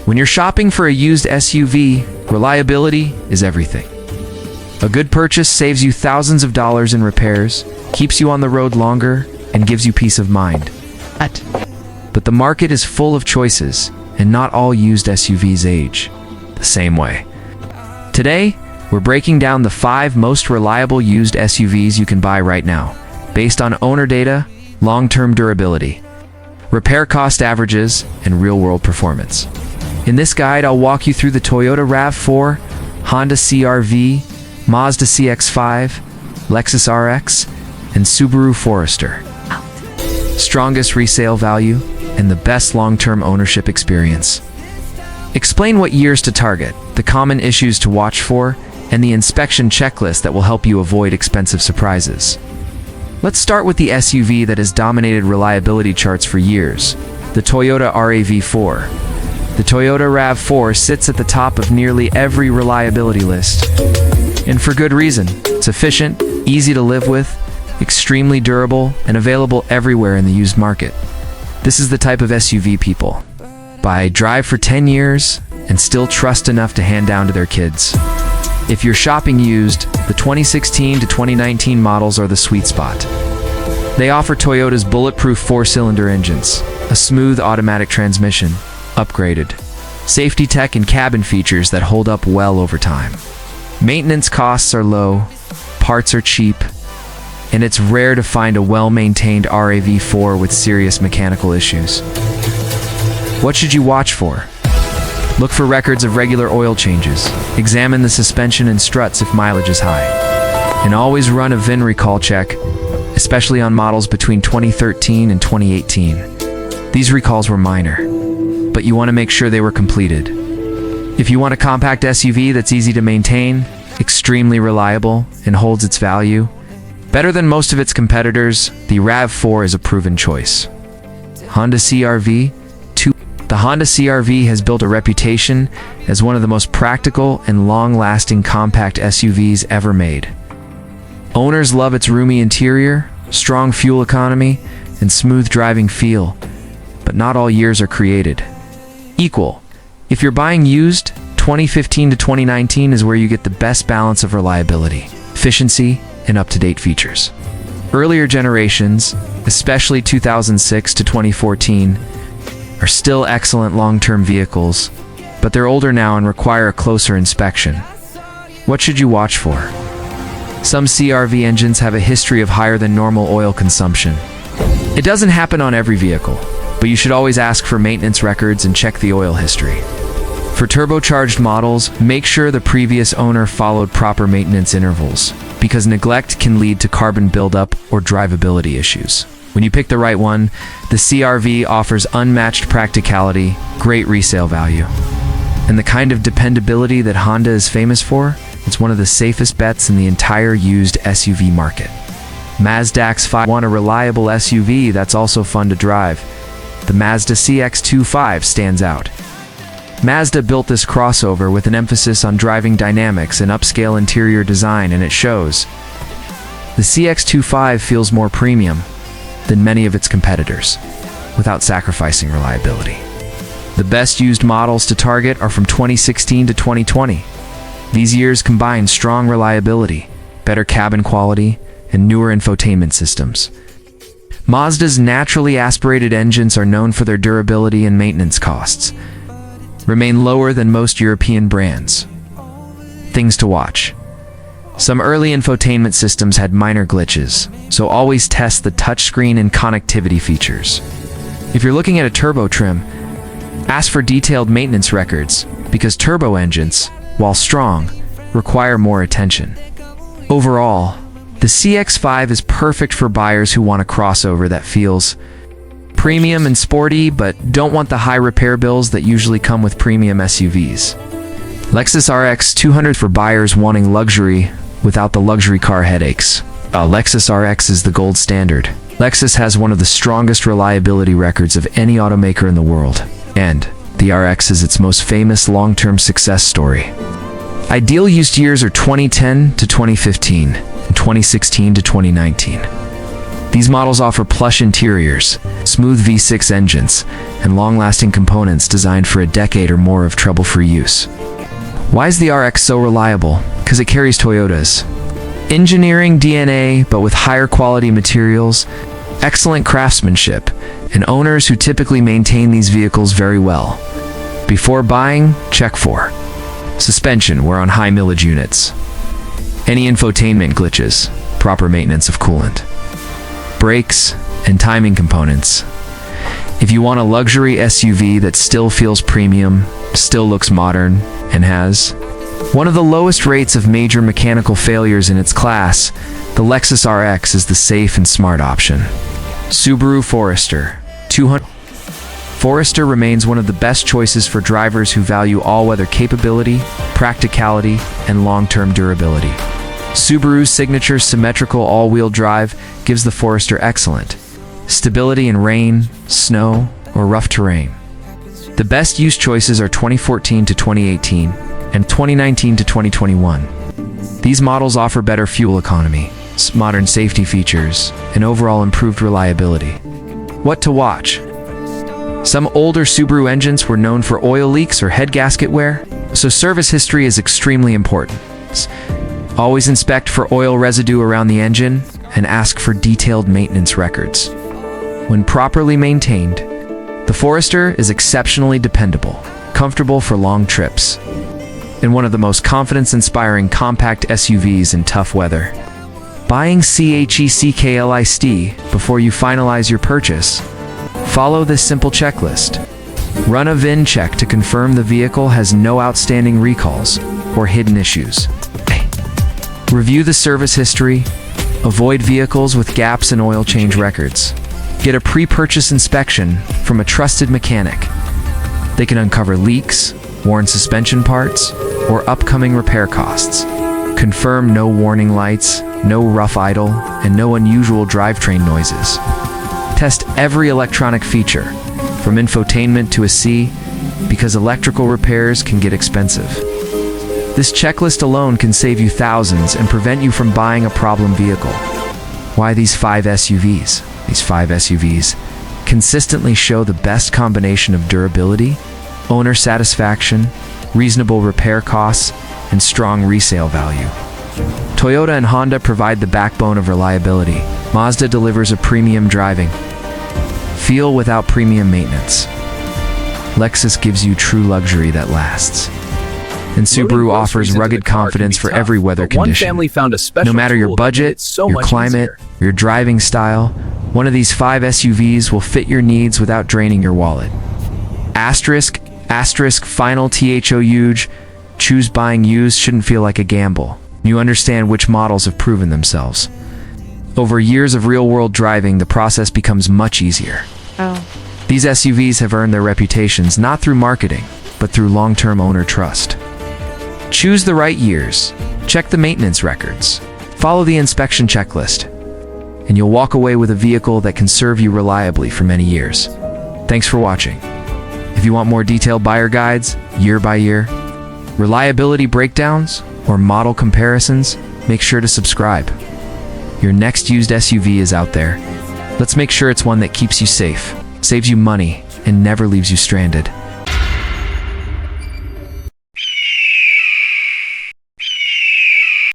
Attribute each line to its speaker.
Speaker 1: When you're shopping for a used SUV, reliability is everything. A good purchase saves you thousands of dollars in repairs, keeps you on the road longer, and gives you peace of mind. But the market is full of choices, and not all used SUVs age the same way. Today, we're breaking down the 5 most reliable used SUVs you can buy right now, based on owner data, long-term durability, repair cost averages, and real-world performance. In this guide, I'll walk you through the Toyota RAV4, Honda CR-V, Mazda CX-5, Lexus RX, and Subaru Forester. Strongest resale value and the best long-term ownership experience. Explain what years to target, the common issues to watch for, and the inspection checklist that will help you avoid expensive surprises. Let's start with the SUV that has dominated reliability charts for years, the Toyota RAV4. The Toyota RAV4 sits at the top of nearly every reliability list. And for good reason. It's efficient, easy to live with, extremely durable, and available everywhere in the used market. This is the type of SUV people buy, drive for 10 years, and still trust enough to hand down to their kids. If you're shopping used, the 2016 to 2019 models are the sweet spot. They offer Toyota's bulletproof 4-cylinder engines, a smooth automatic transmission, upgraded safety tech, and cabin features that hold up well over time. Maintenance costs are low, parts are cheap, and it's rare to find a well-maintained RAV4 with serious mechanical issues. What should you watch for? Look for records of regular oil changes. Examine the suspension and struts if mileage is high. And always run a VIN recall check, especially on models between 2013 and 2018. These recalls were minor, but you want to make sure they were completed. If you want a compact SUV that's easy to maintain, extremely reliable, and holds its value, better than most of its competitors, the RAV4 is a proven choice. Honda CR-V. The Honda CR-V has built a reputation as one of the most practical and long-lasting compact SUVs ever made. Owners love its roomy interior, strong fuel economy, and smooth driving feel, but not all years are created equal. If you're buying used, 2015 to 2019 is where you get the best balance of reliability, efficiency, and up-to-date features. Earlier generations, especially 2006 to 2014, are still excellent long-term vehicles, but they're older now and require a closer inspection. What should you watch for? Some CR-V engines have a history of higher than normal oil consumption. It doesn't happen on every vehicle, but you should always ask for maintenance records and check the oil history. For turbocharged models, make sure the previous owner followed proper maintenance intervals, because neglect can lead to carbon buildup or drivability issues. When you pick the right one, the CR-V offers unmatched practicality, great resale value, and the kind of dependability that Honda is famous for. It's one of the safest bets in the entire used SUV market. Mazda CX-5. Want a reliable SUV that's also fun to drive? The Mazda CX-5 stands out. Mazda built this crossover with an emphasis on driving dynamics and upscale interior design, and it shows. The CX-5 feels more premium than many of its competitors, without sacrificing reliability. The best used models to target are from 2016 to 2020. These years combine strong reliability, better cabin quality, and newer infotainment systems. Mazda's naturally aspirated engines are known for their durability, and maintenance costs remain lower than most European brands. Things to watch. Some early infotainment systems had minor glitches, so always test the touchscreen and connectivity features. If you're looking at a turbo trim, ask for detailed maintenance records, because turbo engines, while strong, require more attention. Overall, the CX-5 is perfect for buyers who want a crossover that feels premium and sporty, but don't want the high repair bills that usually come with premium SUVs. Lexus RX 200 for buyers wanting luxury without the luxury car headaches. Lexus RX is the gold standard. Lexus has one of the strongest reliability records of any automaker in the world, and the RX is its most famous long-term success story. Ideal used years are 2010 to 2015 and 2016 to 2019. These models offer plush interiors, smooth V6 engines, and long-lasting components designed for a decade or more of trouble-free use. Why is the RX so reliable? Because it carries Toyota's engineering DNA, but with higher quality materials, excellent craftsmanship, and owners who typically maintain these vehicles very well. Before buying, check for suspension wear on high mileage units, any infotainment glitches, proper maintenance of coolant, brakes, and timing components. If you want a luxury SUV that still feels premium, still looks modern, and has one of the lowest rates of major mechanical failures in its class, the Lexus RX is the safe and smart option. Subaru Forester 200. Forester remains one of the best choices for drivers who value all-weather capability, practicality, and long-term durability. Subaru's signature symmetrical all-wheel drive gives the Forester excellent stability in rain, snow, or rough terrain. The best use choices are 2014 to 2018 and 2019 to 2021. These models offer better fuel economy, modern safety features, and overall improved reliability. What to watch? Some older Subaru engines were known for oil leaks or head gasket wear, so service history is extremely important. Always inspect for oil residue around the engine and ask for detailed maintenance records. When properly maintained, the Forester is exceptionally dependable, comfortable for long trips, and one of the most confidence-inspiring compact SUVs in tough weather. Buying CHECKLIST before you finalize your purchase. Follow this simple checklist. Run a VIN check to confirm the vehicle has no outstanding recalls or hidden issues. Review the service history. Avoid vehicles with gaps in oil change records. Get a pre-purchase inspection from a trusted mechanic. They can uncover leaks, worn suspension parts, or upcoming repair costs. Confirm no warning lights, no rough idle, and no unusual drivetrain noises. Test every electronic feature, from infotainment to AC, because electrical repairs can get expensive. This checklist alone can save you thousands and prevent you from buying a problem vehicle. Why these 5 SUVs? These 5 SUVs consistently show the best combination of durability, owner satisfaction, reasonable repair costs, and strong resale value. Toyota and Honda provide the backbone of reliability. Mazda delivers a premium driving feel without premium maintenance. Lexus gives you true luxury that lasts. And Subaru offers rugged confidence for every weather condition. No matter your budget, your climate, your driving style, one of these 5 SUVs will fit your needs without draining your wallet. Asterisk, final THO huge. Choose buying used shouldn't feel like a gamble. You understand which models have proven themselves. Over years of real-world driving, the process becomes much easier. These SUVs have earned their reputations not through marketing, but through long-term owner trust. Choose the right years, check the maintenance records, follow the inspection checklist, and you'll walk away with a vehicle that can serve you reliably for many years. Thanks for watching. If you want more detailed buyer guides, year by year, reliability breakdowns, or model comparisons, make sure to subscribe. Your next used SUV is out there. Let's make sure it's one that keeps you safe, saves you money, and never leaves you stranded.